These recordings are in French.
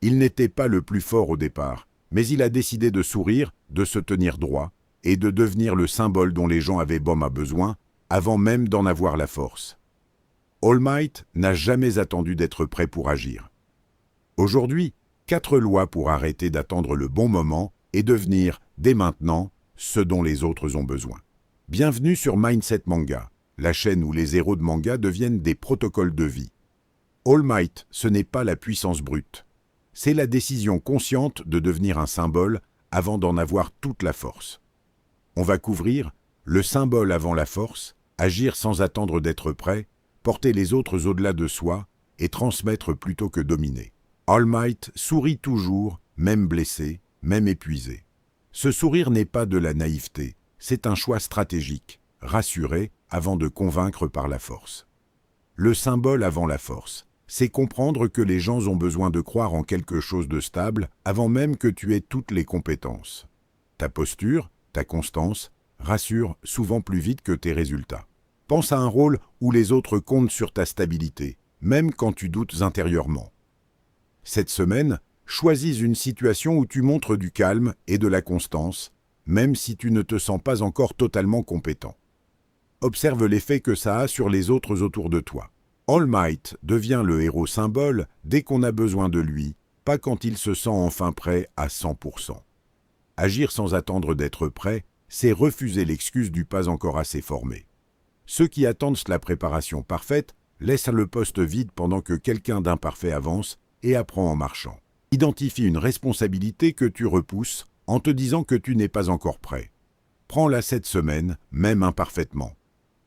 Il n'était pas le plus fort au départ, mais il a décidé de sourire, de se tenir droit, et de devenir le symbole dont les gens avaient besoin, avant même d'en avoir la force. All Might n'a jamais attendu d'être prêt pour agir. Aujourd'hui, 4 lois pour arrêter d'attendre le bon moment et devenir, dès maintenant, ce dont les autres ont besoin. Bienvenue sur Mindset Manga, la chaîne où les héros de manga deviennent des protocoles de vie. All Might, ce n'est pas la puissance brute. C'est la décision consciente de devenir un symbole avant d'en avoir toute la force. On va couvrir le symbole avant la force, agir sans attendre d'être prêt, porter les autres au-delà de soi et transmettre plutôt que dominer. All Might sourit toujours, même blessé, même épuisé. Ce sourire n'est pas de la naïveté, c'est un choix stratégique, rassurer avant de convaincre par la force. Le symbole avant la force, c'est comprendre que les gens ont besoin de croire en quelque chose de stable avant même que tu aies toutes les compétences. Ta posture, ta constance, rassure souvent plus vite que tes résultats. Pense à un rôle où les autres comptent sur ta stabilité, même quand tu doutes intérieurement. Cette semaine, choisis une situation où tu montres du calme et de la constance, même si tu ne te sens pas encore totalement compétent. Observe l'effet que ça a sur les autres autour de toi. All Might devient le héros symbole dès qu'on a besoin de lui, pas quand il se sent enfin prêt à 100%. Agir sans attendre d'être prêt, c'est refuser l'excuse du pas encore assez formé. Ceux qui attendent la préparation parfaite laissent le poste vide pendant que quelqu'un d'imparfait avance et apprend en marchant. Identifie une responsabilité que tu repousses en te disant que tu n'es pas encore prêt. Prends-la cette semaine, même imparfaitement.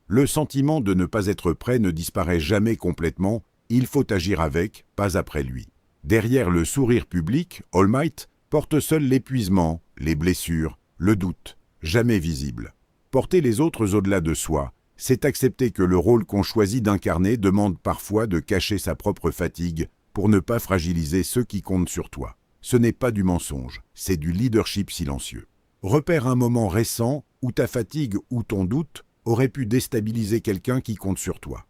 Le sentiment de ne pas être prêt ne disparaît jamais complètement, il faut agir avec, pas après lui. Derrière le sourire public, All Might porte seul l'épuisement, les blessures, le doute, jamais visible. Porter les autres au-delà de soi, c'est accepter que le rôle qu'on choisit d'incarner demande parfois de cacher sa propre fatigue pour ne pas fragiliser ceux qui comptent sur toi. Ce n'est pas du mensonge, c'est du leadership silencieux. Repère un moment récent où ta fatigue ou ton doute aurait pu déstabiliser quelqu'un qui compte sur toi.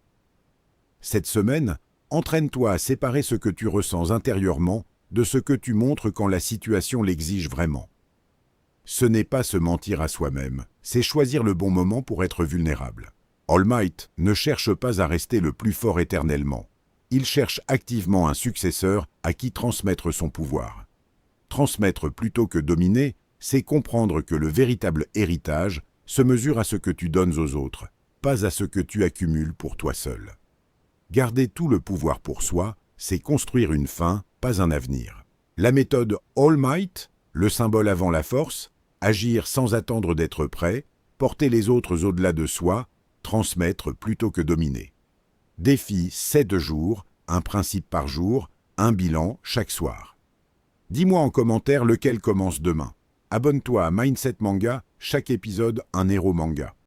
Cette semaine, entraîne-toi à séparer ce que tu ressens intérieurement de ce que tu montres quand la situation l'exige vraiment. Ce n'est pas se mentir à soi-même, c'est choisir le bon moment pour être vulnérable. All Might ne cherche pas à rester le plus fort éternellement. Il cherche activement un successeur à qui transmettre son pouvoir. Transmettre plutôt que dominer, c'est comprendre que le véritable héritage se mesure à ce que tu donnes aux autres, pas à ce que tu accumules pour toi seul. Garder tout le pouvoir pour soi, c'est construire une fin, pas un avenir. La méthode All Might, le symbole avant la force, agir sans attendre d'être prêt, porter les autres au-delà de soi, transmettre plutôt que dominer. Défi 7 jours, un principe par jour, un bilan chaque soir. Dis-moi en commentaire lequel commence demain. Abonne-toi à Mindset Manga, chaque épisode un héros manga.